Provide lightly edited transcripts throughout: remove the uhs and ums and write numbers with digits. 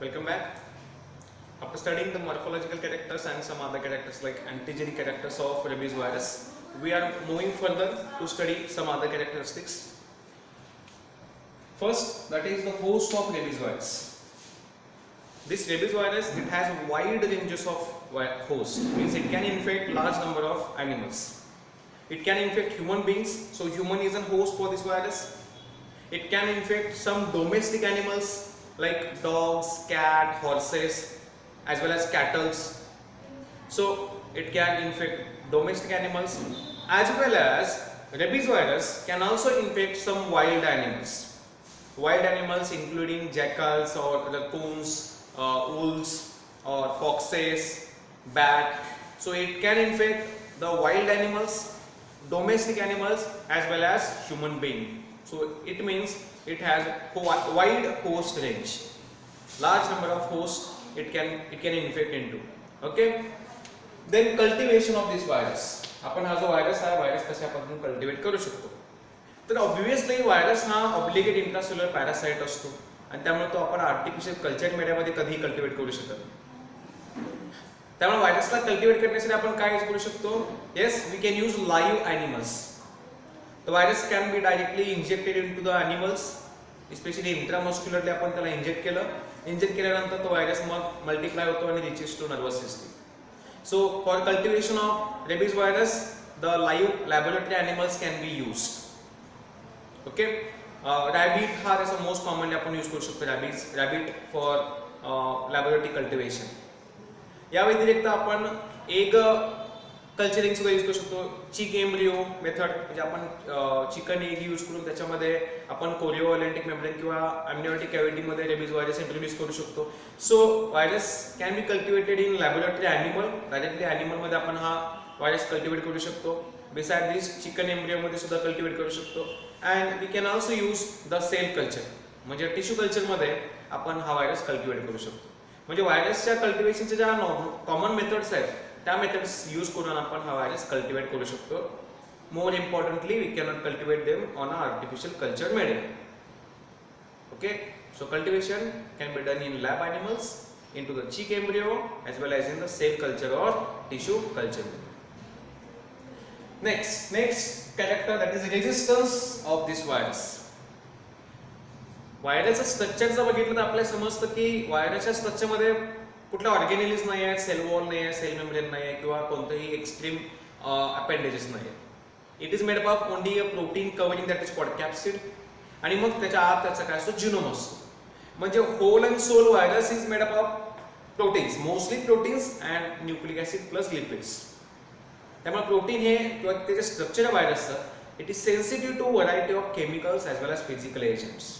Welcome back. After studying the morphological characters and some other characters like antigenic characters of rabies virus, we are moving further to study some other characteristics. First, that is the host of rabies virus. This rabies virus, it has wide ranges of host, means it can infect large number of animals. It can infect human beings, so human is a host for this virus. It can infect some domestic animals like dogs, cat, horses, as well as cattle. So it can infect domestic animals, as well as rabies virus can also infect some wild animals. Wild animals including jackals or raccoons, wolves or foxes, bat. So it can infect the wild animals, domestic animals, as well as human being. So it means it has wide host range, large number of hosts it can infect into. Okay. Then cultivation of this virus. आपण हा जो virus आहे, virus कशा पद्धतीने cultivate करू शकतो. तर obviously virus हा ऑब्लिगेट इंट्रासेल्युलर पॅरासाइट असतो आणि त्यामुळे तो आपण आर्टिफिशियल कल्चर मीडियामध्ये कधीही कल्टिवेट करू शकत नाही. त्यामुळे व्हायरसला कल्टिवेट करण्यासाठी आपण काय यूज करू शकतो? Yes, we can use live animals. The virus can be directly injected into the animals, especially intramuscularly आपण त्याला इंजेक्ट केल्यानंतर तो व्हायरस मग मल्टिप्लाय होतो आणि reaches to nervous system. So for cultivation of rabies virus, the live laboratory animals can be used. Okay, rabbit हा त्याचा most commonly आपण यूज करू शकतो. rabbit for laboratory cultivation. या व्यतिरिक्त आपण एक कल्चरिंग सुद्धा यूज करू शकतो. चिक एम्ब्रिओ मेथड, म्हणजे आपण चिकन एग यूज करून त्याच्यामध्ये आपण कोरिओलेंटिक मेम्ब्रेन किंवा अम्निओटिक कॅव्हिटीमध्ये रेबीज व्हायरस इंट्रोड्यूस करू शकतो. So virus can be cultivated in laboratory animal. Directly ॲनिमलमध्ये आपण हा व्हायरस कल्टिवेट करू शकतो. बिसाइड दिस चिकन एम्ब्रिओमध्ये सुद्धा कल्टिवेट करू शकतो. And we can also use the cell culture, म्हणजे टिश्यू कल्चरमध्ये आपण हा व्हायरस कल्टिवेट करू शकतो. म्हणजे व्हायरसच्या कल्टिवेशनच्या ज्या कॉमन मेथड्स आहेत त्या मेथड्स यूज करून आपण हा व्हायरस कल्टिवेट करू शकतो. More importantly we cannot cultivate them on a artificial culture medium. Okay, so cultivation can be done in lab animals, into the chick embryo, as well as in the cell culture or tissue culture. Next character, that is resistance of this virus. व्हायरसचं structure जर बघितलं तर आपल्याला समजतं की व्हायरसच्या स्ट्रक्चरमध्ये कुठल्या ऑर्गेनेलिज नाही आहेत, सेल वॉल नाही आहे, सेल मेम्ब्रेन नाही आहे किंवा कोणतेही एक्स्ट्रीम अपेंडेजेस नाही आहेत. It is made up of only a protein covering that is called capsid, आणि मग त्याच्या आत त्याचा काय असतो, जिनोम असतो. म्हणजे whole and sole virus is made up of proteins, mostly proteins and nucleic acid plus lipids. त्यामुळे प्रोटीन हे किंवा त्याचे स्ट्रक्चर व्हायरसचं it is sensitive to variety of chemicals as well as physical agents.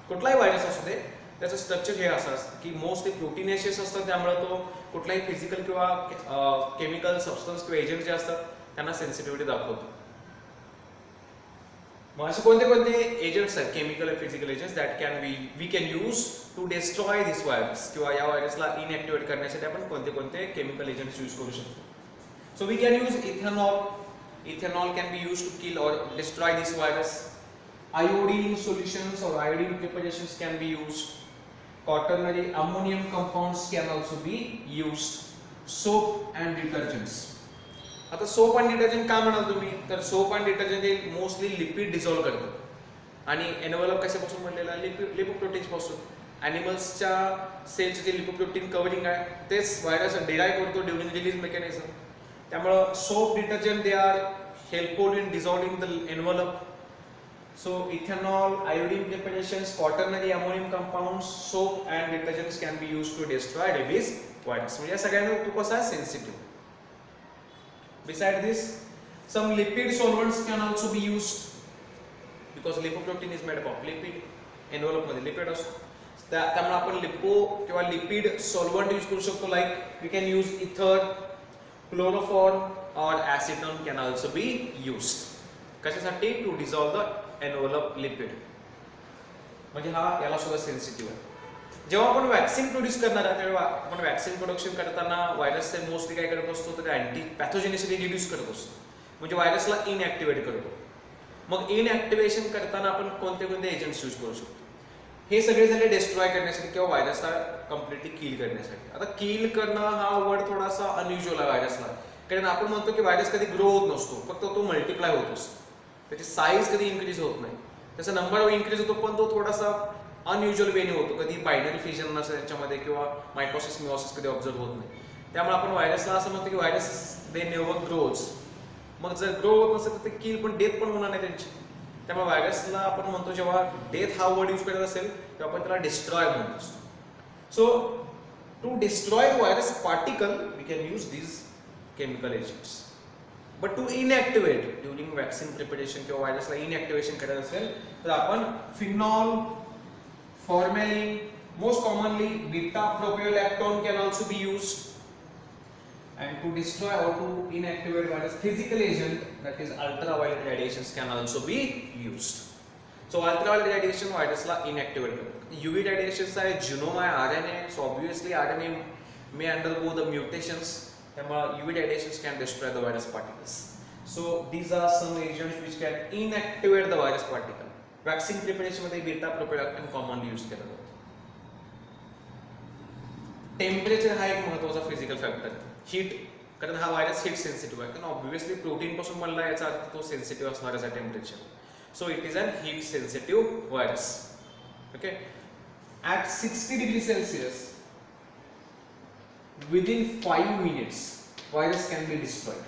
कुठलाही virus असू दे, त्याचं structure हे असं असतं की मोस्टली प्रोटीनेशियस असतं, त्यामुळे तो कुठलाही फिजिकल किंवा केमिकल सबस्टन्स किंवा एजंट जे असतात त्यांना सेन्सिटिव्हिटी दाखवतो. मग असे कोणते एजंट्स आहेत, केमिकल आणि physical agents, that we can use to destroy this virus, किंवा या व्हायरसला इनएक्टिवेट करण्यासाठी आपण कोणते केमिकल एजंट्स यूज करू शकतो. So we can use ethanol can be use to kill or destroy this virus. Iodine solutions or iodine preparations can be used. Quaternary ammonium compounds can also be used. Soap and detergents. आता soap आणि detergent का म्हणाल तुम्ही, तर soap आणि detergent हे mostly lipid dissolve करतात आणि एनव्हलप कशापासून बनलेला, लिपोप्रोटीन्स पासून. ॲनिमल्सच्या सेलचे जे लिपोप्रोटीन कव्हरिंग आहे तेच व्हायरस डिराईव्ह करतो ड्युरिंग रिलीज मेकॅनिझम. त्यामुळं soap detergent they are helpful in dissolving the envelope. So ethanol, iodine preparations, quaternary ammonium compounds, soap and detergents can be used to destroy rabies virus. म्हणजे या सगळ्यांना तो कसा sensitive. Beside this, some lipid solvents can also be used because lipoprotein is made up of lipid. Envelope मध्ये lipid असतो, त्यामुळे आपण lipo किंवा लिपिड सॉल्व्हंट यूज करू शकतो. Like we can use ether, chloroform or acetone can also be used. कशासाठी? To dissolve the envelope lipid. म्हणजे हा याला सुद्धा सेन्सिटिव्ह आहे. जेव्हा आपण वॅक्सिन प्रोड्यूस करणार आहे तेव्हा आपण वॅक्सिन प्रोडक्शन करताना व्हायरसचे मोस्टली काय करत असतो, तर अँटी पॅथोजेनिसिटी रिड्यूस करत असतो, म्हणजे व्हायरसला इनएक्टिवेट करतो. मग इनएक्टिवेशन करताना आपण कोणते एजंट्स यूज करू शकतो? हे सगळे झाले डिस्ट्रॉय करण्यासाठी किंवा व्हायरसला कम्प्लिटली किल करण्यासाठी. आता किल करणं हा वर्ड थोडासा अनयुज्युअल आहे व्हायरसला, कारण आपण म्हणतो की व्हायरस कधी ग्रो होत नसतो, फक्त तो मल्टिप्लाय होत असतो. त्याची साईज कधी इन्क्रीज होत नाही, त्याचा नंबर इन्क्रीज होतो, पण तो थोडासा अनयुज्युअल वेने होतो. कधी बायनरी फ्युजन नसेल त्याच्यामध्ये किंवा मायटोसिस मिओसिस कधी ऑब्झर्व होत नाही. त्यामुळे आपण व्हायरसला असं म्हणतो की व्हायरस दे नेव्हर ग्रोज. मग जर ग्रो होत नसेल तर ते किल पण डेथ पण होणार नाही त्यांची. त्यामुळे व्हायरसला आपण म्हणतो जेव्हा डेथ हा वर्ड यूज करत असेल तेव्हा आपण त्याला डिस्ट्रॉय म्हणत असतो. So to destroy the virus particle we can use these chemical agents. But to inactivate during vaccine preparation किंवा व्हायरसला इनएक्टिवेशन करायचं असेल तर आपण phenol, फॉर्मॅलिन, most commonly beta propiolactone can also be used. And to destroy or to inactivate virus, physical agent that is ultraviolet radiations can also be used. So ultraviolet radiation virus ला inactivate करतात. UV radiations आहे, genome आहे, RNA. So obviously RNA may undergo the mutations. UV radiations can destroy the virus particles. So these are some agents which can inactivate the virus particle. Vaccine preparation मध्ये beta propiolactone commonly used केला जातो. Temperature हा एक महत्त्वाचा physical factor. Heat, कारण हा virus heat sensitive आहे, कारण ऑब्व्हियसली प्रोटीन पासून बनला याचा अर्थ तो सेन्सिटिव्ह असणार आहे temperature. So it is an heat sensitive virus. Okay, at 60 degree Celsius within 5 minutes virus can be destroyed.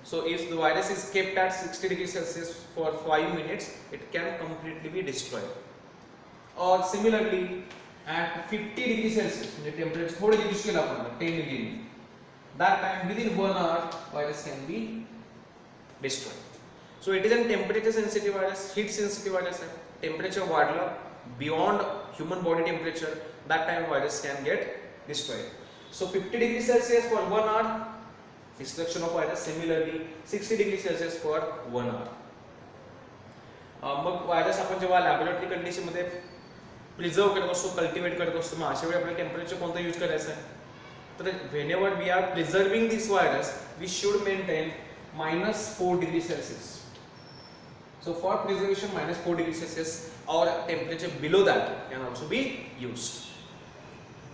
So if the virus is kept at 60 degrees Celsius for 5 minutes, it can completely be destroyed. Or similarly at 50 degrees Celsius, the temperature थोड़ी reduce केला आपण 10 degree, that time within 1 hour virus can be destroyed. So it is a temperature sensitive virus, heat sensitive virus है. Temperature वाढला beyond human body temperature, that time virus can get destroyed. So 50 degrees Celsius for 1 hour destruction of virus. Similarly 60 degrees Celsius for 1 hour. मग virus आपण जेव्हा laboratory condition मध्ये preserve करत असतो, cultivate करत असतो, मग अशा वेळी आपल्याला टेम्परेचर कोणतं यूज करायचं आहे? तर whenever we are preserving this virus we should maintain -4 degrees Celsius. So for preservation -4 degrees Celsius or temperature below that can also be used.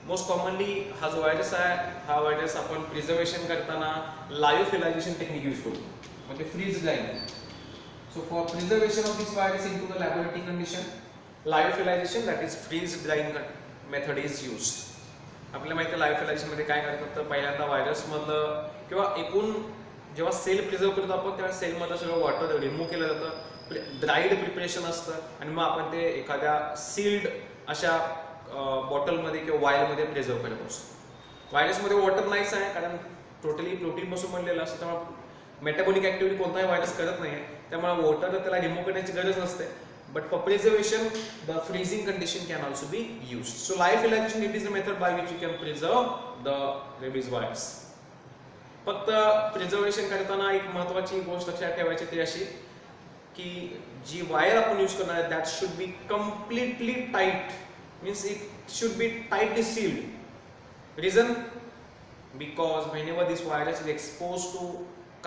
Most commonly हा जो व्हायरस आहे, हा व्हायरस आपण प्रिझर्वेशन करताना लायोफिलायझेशन टेक्निक यूज करतो, म्हणजे freeze drying. So for preservation of this virus in to the laboratory condition, lyophilization that is freeze drying method is used. आपल्याला माहिती आहे लायोफिलायझेशन मध्ये काय करतात, तर पहिल्यांदा व्हायरस मधलं किंवा एकूण जेव्हा सेल प्रिझर्व करतो आपण तेव्हा सेल मधलं सगळं वॉटर रिमूव्ह केलं जातं, ड्राईड प्रिपरेशन असतं, आणि मग आपण ते एखाद्या सील्ड अशा बॉटलमध्ये किंवा वायरमध्ये प्रिझर्व करत असतो. व्हायरसमध्ये वॉटर नाहीच आहे, कारण टोटली प्रोटीन पासून बनलेलं असतं, त्यामुळे मेटाबॉलिक ऍक्टिव्हिटी कोणताही व्हायरस करत नाही, त्यामुळे वॉटर त्याला रिमूव्ह करण्याची गरज नसते. But for preservation the freezing condition can also be used. So lyophilization it is the method by which you can preserve the rabies virus. फक्त प्रिझर्वेशन करताना एक महत्त्वाची गोष्ट लक्षात ठेवायची ती अशी की जी वायर आपण यूज करणार आहे that should be completely tight. Means it should be tightly sealed. Reason? Because whenever this virus is exposed to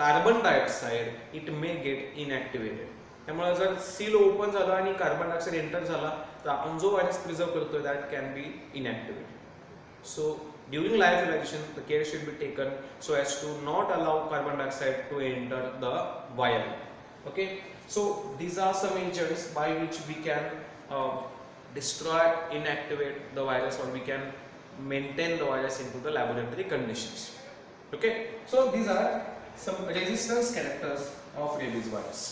carbon dioxide, it may get inactivated. त्यामुळे जर सील ओपन झाला आणि कार्बन डायऑक्साइड एंटर झाला तर आपण जो व्हायरस प्रिझर्व करतोय that can be inactivated. So during lyophilization the care should be taken so as to not allow carbon dioxide to enter the vial. Okay, so these are some agents by which we can destroy, inactivate the virus, or we can maintain the virus into the laboratory conditions. Okay, so these are some resistance characters of rabies virus.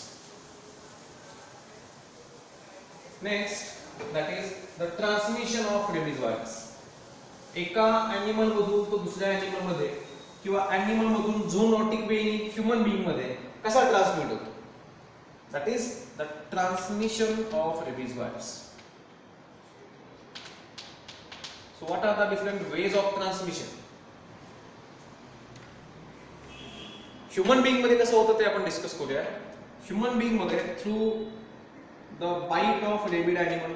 Next, that is the transmission of rabies virus. एका animal मधून तो दुसऱ्या animal मध्ये किंवा animal मधून झूनोटिक वेनी human being मध्ये कसा transmit होतो? That is the transmission of rabies virus. So what are the different ways of transmission? Human being मध्ये कसं होतं ते आपण डिस्कस करूया. ह्यूमन बीइंग मध्ये through the bite of rabid animal.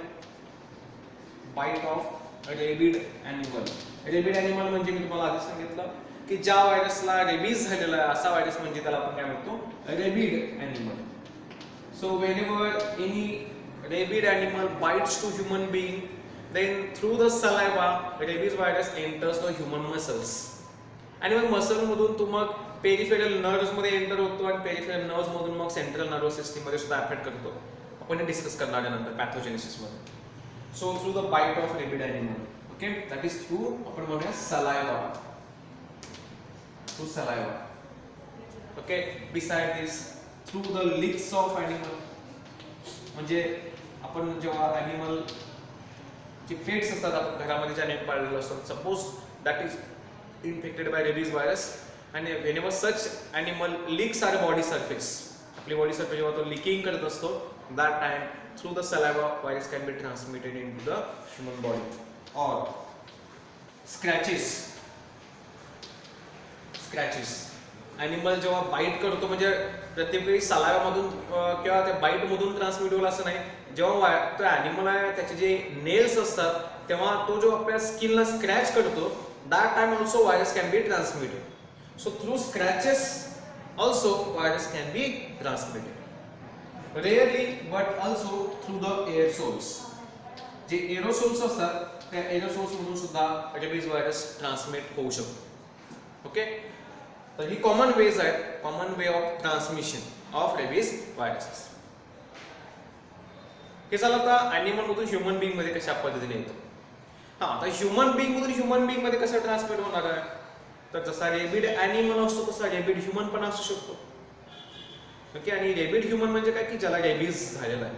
Bite of rabid animal. Rabid animal म्हणजे मी तुम्हाला आधी सांगितलं की ज्या व्हायरसला रेबीज झालेला आहे असा व्हायरस म्हणजे त्याला आपण काय म्हणतो, rapid animal. So whenever any rabid animal bites to human being, then through the saliva rabies virus enters the human muscles. आणि मग मसल मधून तो मग पेरिफेरल नर्व्स मध्ये एंटर होतो आणि पेरिफेरल नर्व्स मधून मग सेंट्रल नर्वस सिस्टम मध्ये सुद्धा अफेक्ट करतो. आपण हे डिस्कस करणार आहे नंतर पॅथोजेनेसिस मध्ये. So through the bite of rabid animal, okay, that is through आपण म्हणूया saliva, through saliva. Okay, beside this through the licks of animal, म्हणजे आपण जेव्हा एनिमल जे पेट्स असतात, आपण घरामध्ये जे एनिमल पाळलेले असतात, suppose that is infected by rabies virus, and whenever such animal licks our body surface, आपली body surface जेव्हा तो licking करत असतो, that time through the saliva virus can be transmitted into the human body. Or scratches animal जेव्हा bite करतो, म्हणजे प्रत्येक वेळी सलाइवा मधून किंवा त्या बाईट मधून ट्रान्समिट होईल असं नाही. जेव्हा तो एनिमल आहे त्याचे जे नेल्स असतात तेव्हा तो जो आपल्या स्किनला स्क्रॅच करतो, that time also virus can be transmitted. So through scratches also virus can be transmitted. Rarely but also through the aerosols. जे aerosols असतात त्या aerosols मधून सुद्धा rabies virus transmit होऊ शकतो. ओके, तर ही कॉमन वेज आहेत, common way of transmission of rabies viruses. हे झालं आता एनिमल मधून ह्युमन बीइंग मध्ये कशा पद्धतीने येतो. आता ह्युमन बीइंग मधून ह्युमन बीइंग मध्ये कसं ट्रान्समिट होणार आहे, तर जसा रेबिड एनिमल असतो तसा रेबिड ह्युमन पण असू शकतो. ओके, आणि रेबिड ह्युमन म्हणजे काय की ज्याला रेबीज झालेला आहे,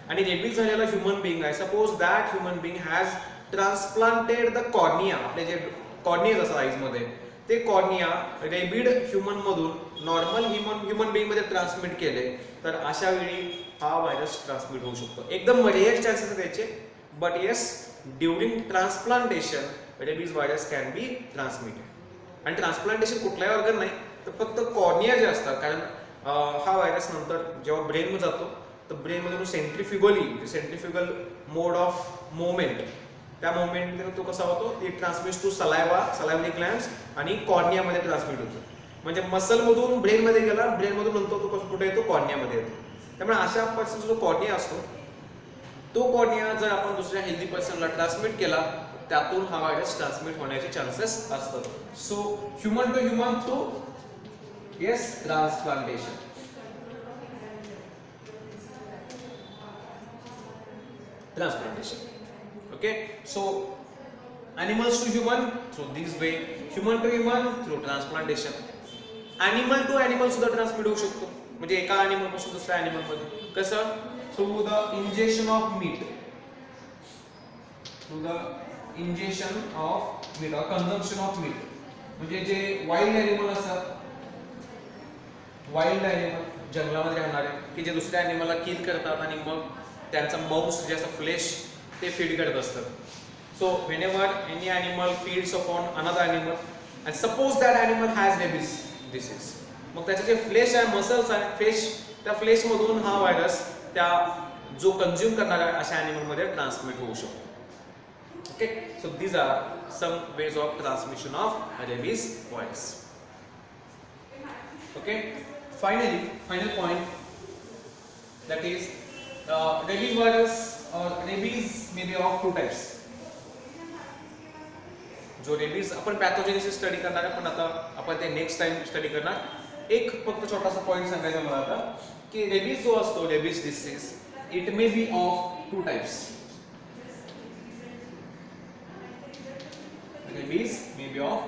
आणि रेबीज झालेला ह्युमन बीइंग आहे, suppose that human being has transplanted the cornea, आपले जे कॉर्नियाज असतात आईज मध्ये, ते कॉर्निया रेबिड ह्युमन मधून नॉर्मल ह्युमन बीइंग मध्ये ट्रान्समिट केले, तर अशा वेळी हा व्हायरस ट्रान्समिट होऊ शकतो. एकदम रेअर चान्सेस आहेत त्याचे, but yes during transplantation rabies virus can be transmitted. आणि ट्रान्सप्लांटेशन कुठलाही ऑर्गन नाही, तर फक्त कॉर्निया जे असतात, कारण हा व्हायरस नंतर जेव्हा ब्रेन मध्ये जातो तर ब्रेन मध्ये सेंट्रिफ्युगल मोड ऑफ मूवमेंट, त्या मूवमेंट तो कसा होतो, इट ट्रान्समिट्स टू सलायव्हरी ग्लँड्स आणि कॉर्निया मध्ये ट्रान्समिट होतो. म्हणजे मसल मधून ब्रेन मध्ये गेला, ब्रेन मधून नंतर तो कुठे येतो, कॉर्निया मध्ये येतो. त्यामुळे अशा पर्सन जो कॉर्निया असतो, तो कॉर्निया जर आपण दुसऱ्या हेल्दी पर्सनला ट्रान्समिट केला, त्यातून हा व्हायरस ट्रान्समिट होण्याचे चान्सेस असतात. So human to human through yes transplantation. Okay, so animals to human through this way, human to human through transplantation. animal to animal सुद्धा ट्रान्समिट होऊ शकतो, म्हणजे एका एनिमल पासून दुसऱ्या एनिमल मध्ये. कसं? through the ingestion of meat, through the ingestion of meat or consumption of meat. म्हणजे जे वाईल्ड एनिमल असतात, वाईल्ड एनिमल जंगलामध्ये राहणारे, की जे दुसऱ्या एनिमलला किल करतात आणि मग त्यांचा मांस जे असतं, फ्लेश, ते फीड करत असतात. So whenever any animal feeds upon another animal and suppose that animal has rabies disease, मग त्याचे जे फ्लेश आहे, मसल्स आहे, त्या फ्लेश मधून हा व्हायरस त्या जो कंझ्युम करणाऱ्या अशा एनिमल मध्ये ट्रान्समिट होऊ शकतो. Okay, so these are some ways of transmission of rabies virus. Okay, final point, that is rabies virus or rabies may be of two types. जो रेबीज आपण पॅथोजेनेसिस स्टडी करणार आहे, पण आता आपण ते नेक्स्ट टाइम स्टडी करणार. एक फक्त छोटासा पॉइंट सांगायचा मला आता, की रेबीज जो असतो, rabies disease, it may be of two types. Rabies may be of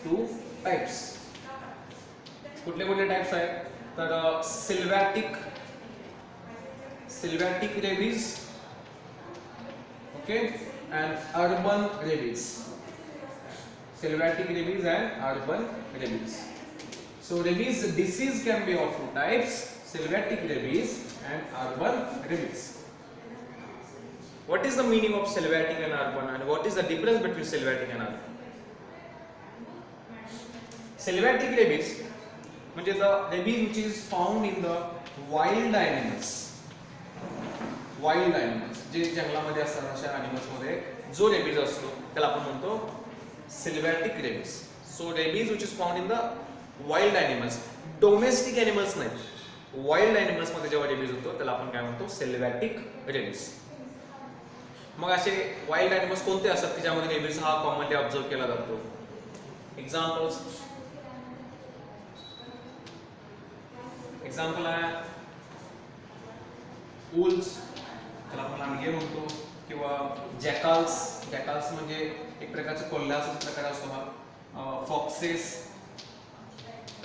two types. कुठले कुठले टाइप्स आहेत, तर sylvatic rabies, okay, and urban rabies. Sylvatic rabies and urban rabies. So rabies disease can be of two types, sylvatic rabies and urban rabies. What is the meaning of sylvatic and urban, and what is the difference between sylvatic and urban? Sylvatic rabies म्हणजे the rabies which is found in the wild animals. Wild animals जे जंगलामध्ये असतात अशा animals मध्ये जो rabies असतो त्याला आपण म्हणतो sylvatic rabies. So rabies which is found in the wild animals, domestic animals नाही. वाईल्ड ॲनिमल्स मध्ये जेव्हा रेबीज होतो त्याला आपण काय म्हणतो सिल्व्हॅटिक रेबीज. मग असे वाईल्ड ॲनिमल्स कोणते असतात की ज्यामध्ये रेबीज हा कॉमनली ऑब्झर्व केला जातो? एक्झाम्पल आहे वुल्स, त्याला आपण लांडगे म्हणतो, किंवा जॅकाल्स म्हणजे एक प्रकारचा कोल्ह्याचा प्रकार असतो हा.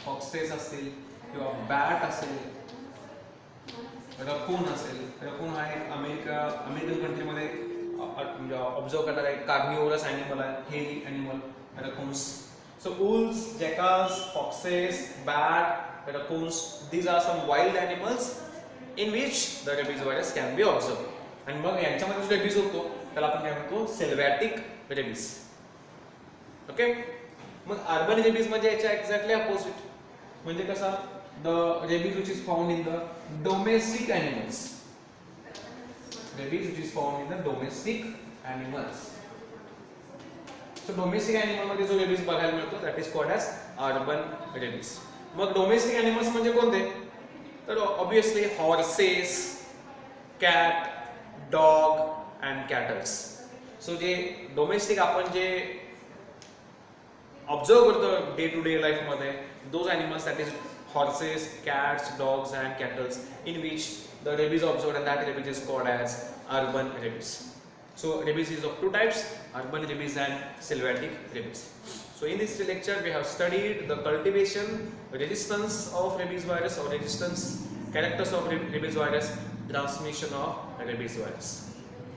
फॉक्सेस असतील किंवा बॅट असेल, रकून असेल. रकून हा एक अमेरिकन कंट्रीमध्ये म्हणजे ऑब्झर्व करणारा एक कार्निवोरस ॲनिमल आहे, hairy animal raccoons. So wolves, jackals, foxes, bat, raccoons, these are some wild animals in which the rabies virus can be observed. आणि मग यांच्यामध्ये जो रेबीज होतो त्याला आपण काय म्हणतो सिल्व्हॅटिक रेबीज. ओके. मग अर्बन रेबीज म्हणजे याच्या एक्झॅक्टली अपोजिट. म्हणजे कसा? The rabies which is found in the domestic animals. Rabies which is found in the domestic animals. So domestic animal मध्ये जो रेबीज बघायला मिळतो that is called as urban rabies. मग domestic animals म्हणजे कोणते? तर obviously horses, cat, dog and cattles. So जे domestic आपण जे ऑब्झर्व करतो डे टू डे लाईफ मध्ये, those animals that is horses, cats, dogs and cattle, in which the rabies observed and that rabies is called as urban rabies. So rabies is of two types, urban rabies and sylvatic rabies. So in this lecture we have studied the cultivation, resistance of rabies virus or resistance characters of rabies virus, transmission of rabies virus.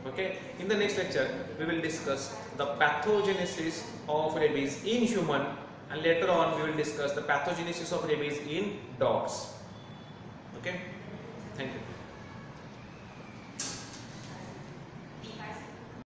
Okay, in the next lecture we will discuss the pathogenesis of rabies in human, and later on we will discuss the pathogenesis of rabies in dogs. Okay.